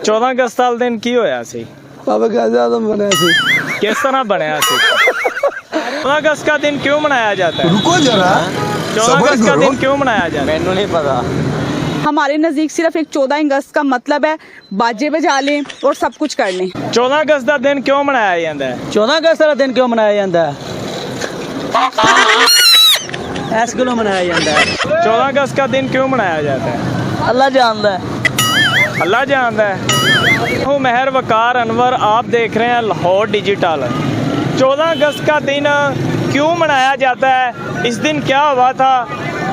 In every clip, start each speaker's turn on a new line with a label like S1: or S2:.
S1: 14 अगस्त वाले दिन की होया सी?
S2: बाबा कायदे आज़म बनया सी।
S1: किस तरह बनया सी? 14 अगस्त का दिन क्यों मनाया जाता है?
S2: रुको जरा,
S1: 14 अगस्त का दिन क्यों मनाया जाता है?
S3: मैंने नहीं पता।
S4: हमारे नज़दीक सिर्फ एक 14 अगस्त का मतलब है बाजे बजा लें और सब कुछ कर लें।
S1: 14 अगस्त का दिन क्यों मनाया जाता है?
S3: 14 अगस्त का दिन क्यों मनाया जाता है? ऐस क्यों मनाया जाता है?
S1: 14 अगस्त का दिन क्यों मनाया जाता है?
S3: अल्लाह जानता है।
S1: अल्लाह जानता है। हूँ मेहर वकार अनवर, आप देख रहे हैं लाहौर डिजिटल। 14 अगस्त का दिन क्यों मनाया जाता है? इस दिन क्या हुआ था?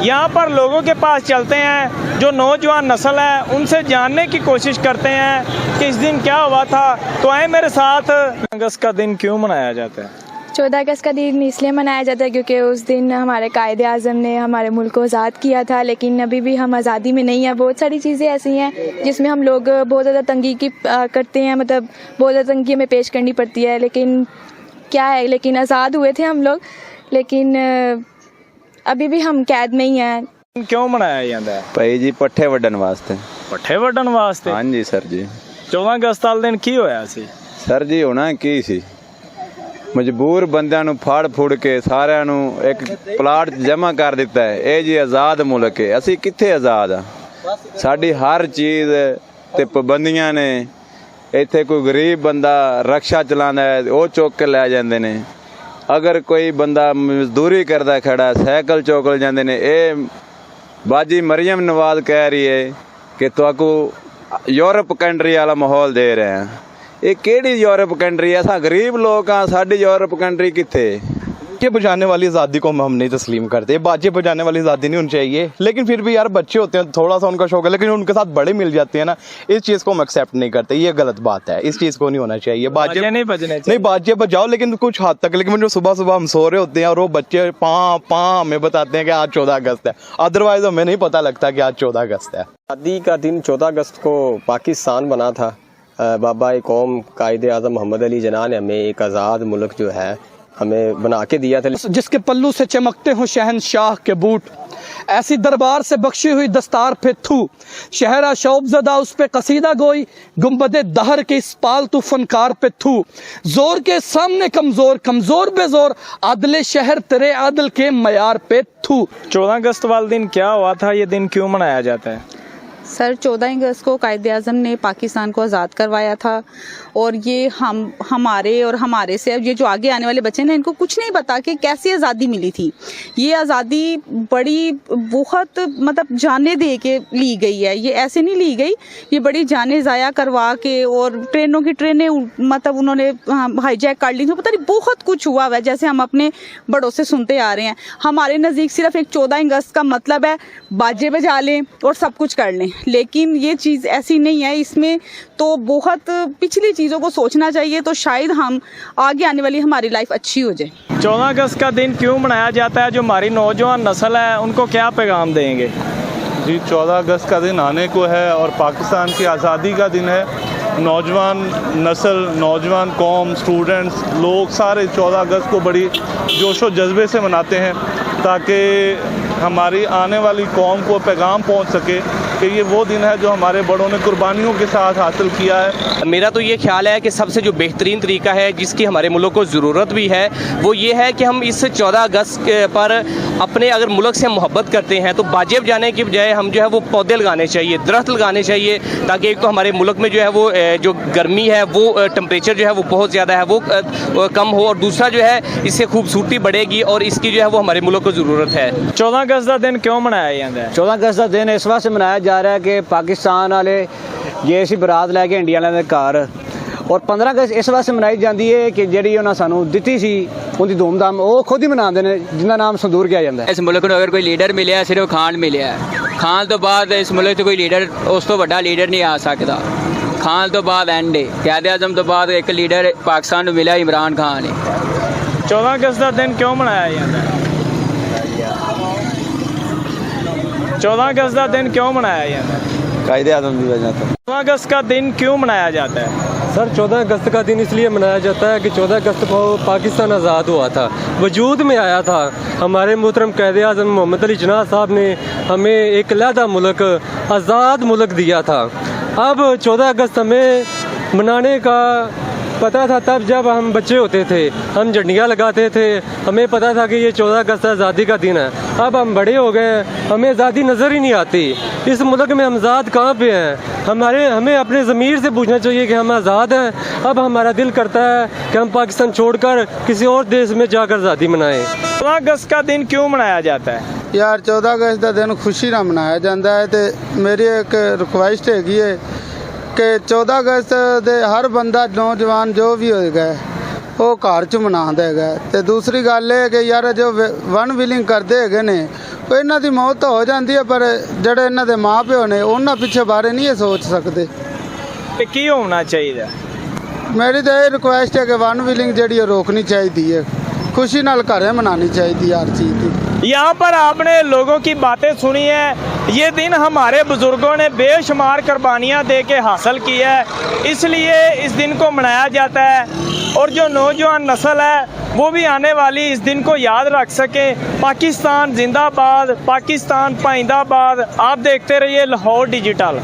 S1: यहाँ पर लोगों के पास चलते हैं, जो नौजवान नस्ल है उनसे जानने की कोशिश करते हैं कि इस दिन क्या हुआ था। तो आए मेरे साथ। अगस्त का दिन क्यों मनाया जाता है?
S5: 14 अगस्त का दिन इसलिए मनाया जाता है क्योंकि उस दिन हमारे कायदे आज़म ने हमारे मुल्क को आज़ाद किया था, लेकिन अभी भी हम आज़ादी में नहीं हैं। बहुत सारी चीज़ें ऐसी हैं जिसमें हम लोग बहुत ज़्यादा तंगी की करते हैं, मतलब बहुत ज़्यादा तंगी हमें पेश करनी पड़ती है। लेकिन क्या है, लेकिन आज़ाद हुए थे हम लोग, लेकिन अभी भी हम कैद में ही हैं।
S1: क्यों मनाया जाता है?
S6: भाई जी पट्ठे वड्डन वास्ते।
S1: पट्ठे वड्डन वास्ते?
S6: हाँ जी सर जी।
S1: 14 अगस्त वाले दिन की होया सी?
S6: सर जी होना की सी, ਮਜਬੂਰ ਬੰਦਿਆਂ ਨੂੰ ਫੜ ਫੁੜ ਕੇ ਸਾਰਿਆਂ ਨੂੰ ਇੱਕ ਪਲਾਟ ਜਮ੍ਹਾਂ ਕਰ ਦਿੱਤਾ ਹੈ। ਇਹ ਜੀ ਆਜ਼ਾਦ ਮੁਲਕ ਹੈ, ਅਸੀਂ ਕਿੱਥੇ ਆਜ਼ਾਦ ਆ? ਸਾਡੀ ਹਰ ਚੀਜ਼ ਤੇ ਪਾਬੰਦੀਆਂ ਨੇ। ਇੱਥੇ ਕੋਈ ਗਰੀਬ ਬੰਦਾ ਰਕਸ਼ਾ ਚਲਾਉਂਦਾ ਹੈ ਉਹ ਚੁੱਕ ਕੇ ਲੈ ਜਾਂਦੇ ਨੇ। ਅਗਰ ਕੋਈ ਬੰਦਾ ਮਜ਼ਦੂਰੀ ਕਰਦਾ ਖੜਾ ਸਾਈਕਲ ਚੁੱਕ ਜਾਂਦੇ ਨੇ। ਇਹ ਬਾਜੀ ਮਰੀਮ ਨਵਾਜ਼ ਕਹਿ ਰਹੀ ਹੈ ਕਿ ਤੁਹਾਨੂੰ यूरोप कंट्री वाला माहौल दे रहे हैं। ये केड़ी यूरोप कंट्री है? असा गरीब लोग हाँ, साडी यूरोप कंट्री किथे?
S7: बाजे बजाने वाली आज़ादी को हम नहीं तस्लीम करते। बाजे बजाने वाली आज़ादी नहीं होनी चाहिए, लेकिन फिर भी यार बच्चे होते हैं, थोड़ा सा उनका शौक है, लेकिन उनके साथ बड़े मिल जाते हैं ना, इस चीज़ को हम एक्सेप्ट नहीं करते। ये गलत बात है, इस चीज़ को नहीं होना चाहिए। बाजे
S1: नहीं बजने
S7: नहीं, बाजे बजाओ लेकिन कुछ हद तक। लेकिन जो सुबह सुबह हम सो रहे होते हैं और वो बच्चे पाँ हमें बताते हैं कि आज 14 अगस्त है, अदरवाइज हमें नहीं पता लगता कि आज 14 अगस्त है।
S8: आज़ादी का दिन 14 अगस्त को पाकिस्तान बना था। बाबा कौम कायदे आज़म मोहम्मद अली जिन्ना ने हमें एक आज़ाद मुल्क जो है हमें बना के दिया था।
S9: जिसके पल्लू से चमकते हो शहनशाह के बूट, ऐसी दरबार से बख्शी हुई दस्तार पे थू, शहरा शौबज़दा उस पे कसीदा गोई, गुंबदे दहर के इस पालतू फनकार पे थू, जोर के सामने कमजोर, कमजोर बेजोर, आदले शहर तेरे आदल के मयार पे थू।
S1: 14 अगस्त वाले दिन क्या हुआ था? ये दिन क्यों मनाया जाता है?
S4: सर 14 अगस्त को कायदे आज़म ने पाकिस्तान को आज़ाद करवाया था, और ये हमारे और हमारे से ये जो आगे आने वाले बच्चे हैं इनको कुछ नहीं पता कि कैसी आज़ादी मिली थी। ये आज़ादी बड़ी बहुत मतलब जाने दे के ली गई है, ये ऐसे नहीं ली गई। ये बड़ी जाने ज़ाया करवा के, और ट्रेनों की ट्रेनें मतलब उन्होंने हाईजैक कर ली थी, पता नहीं बहुत कुछ हुआ हुआ है, जैसे हम अपने बड़ों से सुनते आ रहे हैं। हमारे नज़दीक सिर्फ एक 14 अगस्त का मतलब है बाजे बजा लें और सब कुछ कर लें, लेकिन ये चीज़ ऐसी नहीं है। इसमें तो बहुत पिछली चीज़ों को सोचना चाहिए, तो शायद हम आगे आने वाली हमारी लाइफ अच्छी हो जाए।
S1: 14 अगस्त का दिन क्यों मनाया जाता है? जो हमारी नौजवान नस्ल है उनको क्या पैगाम देंगे?
S10: जी 14 अगस्त का दिन आने को है और पाकिस्तान की आज़ादी का दिन है। नौजवान नस्ल, नौजवान कौम, स्टूडेंट्स, लोग सारे 14 अगस्त को बड़ी जोश व जज्बे से मनाते हैं, ताकि हमारी आने वाली कौम को पैगाम पहुंच सके कि ये वो दिन है जो हमारे बड़ों ने कुर्बानियों के साथ हासिल किया है।
S3: मेरा तो ये ख्याल है कि सबसे जो बेहतरीन तरीका है, जिसकी हमारे मुल्क को ज़रूरत भी है, वो ये है कि हम इस 14 अगस्त पर अपने अगर मुल्क से मोहब्बत करते हैं तो बाजे बजाने की बजाय हम जो है वो पौधे लगाने चाहिए, दरख्त लगाने चाहिए, ताकि एक तो हमारे मुल्क में जो है वो जो गर्मी है वो टेम्परेचर जो है वो बहुत ज़्यादा है वो कम हो, और दूसरा जो है इससे खूबसूरती बढ़ेगी और इसकी जो है वो हमारे मुल्क को ज़रूरत है।
S1: 14 अगस्त का दिन क्यों मनाया जाता है?
S3: 14 अगस्त का दिन इस वास्ते मनाया जा रहा है कि पाकिस्तान वाले ये सी बरात लैके इंडिया वाले घर, और 15 अगस्त इस वास्ते मनाई जाती है कि जी उन्होंने सानू दी सी उनकी धूमधाम वो खुद ही मनाते हैं, जिन्होंने नाम संदूर किया जाता है।
S11: इस मुल्क को अगर कोई लीडर मिले सिर्फ खान मिले, खान तो बाद इस मुल्क से कोई लीडर उस तो बड़ा लीडर नहीं आ सकता। खान तो बाद एंड कायदे आज़म तो बाद एक लीडर पाकिस्तान को मिला इमरान खान है।
S1: 14 अगस्त का दिन क्यों मनाया जाता है? 14 अगस्त का दिन क्यों मनाया जाता है?
S6: कायदे आज़म की वजह से।
S1: 14 अगस्त का दिन क्यों मनाया जाता है?
S2: सर 14 अगस्त का दिन इसलिए मनाया जाता है कि 14 अगस्त को पाकिस्तान आज़ाद हुआ था, वजूद में आया था। हमारे मोहतरम कायदे आज़म मोहम्मद अली जिन्ना साहब ने हमें एक अलहदा मुल्क, आज़ाद मुल्क दिया था। अब 14 अगस्त हमें मनाने का पता था तब जब हम बच्चे होते थे, हम झंडियाँ लगाते थे, हमें पता था कि ये 14 अगस्त आज़ादी का दिन है। अब हम बड़े हो गए हैं, हमें आज़ादी नज़र ही नहीं आती। इस मुल्क में हम आज़ाद कहाँ पे हैं? हमें अपने ज़मीर से पूछना चाहिए कि हम आज़ाद हैं। अब हमारा दिल करता है कि हम पाकिस्तान छोड़कर किसी और देश में जाकर आज़ादी मनाएं।
S1: 14 अगस्त का दिन क्यों मनाया जाता है?
S12: यार 14 अगस्त का दिन खुशी ना मनाया जाता है। तो मेरी एक रिक्वेस्ट हैगी है कि 14 अगस्त ਦੇ हर बंदा नौजवान जो भी होएगा वो घर च मनाता है। तो दूसरी गल है कि यार जो वन विलिंग करते है ने वो इन्हों की मौत तो हो जाती है, पर जोड़े इन्हों के माँ प्यो ने उन्होंने पिछे बारे नहीं सोच सकते।
S1: ਤੇ ਕੀ ਹੋਣਾ ਚਾਹੀਦਾ?
S12: मेरी तो यही रिक्वेस्ट है कि वन विलिंग जी रोकनी चाहिए है, खुशी नाल घरें मनानी चाहिए हर चीज़ की।
S1: यहाँ पर आपने लोगों की बातें सुनी है। ये दिन हमारे बुज़ुर्गों ने बेशुमार कुर्बानियाँ दे के हासिल की है, इसलिए इस दिन को मनाया जाता है। और जो नौजवान नस्ल है वो भी आने वाली इस दिन को याद रख सके। पाकिस्तान जिंदाबाद, पाकिस्तान पाइंदाबाद। आप देखते रहिए लाहौर डिजिटल।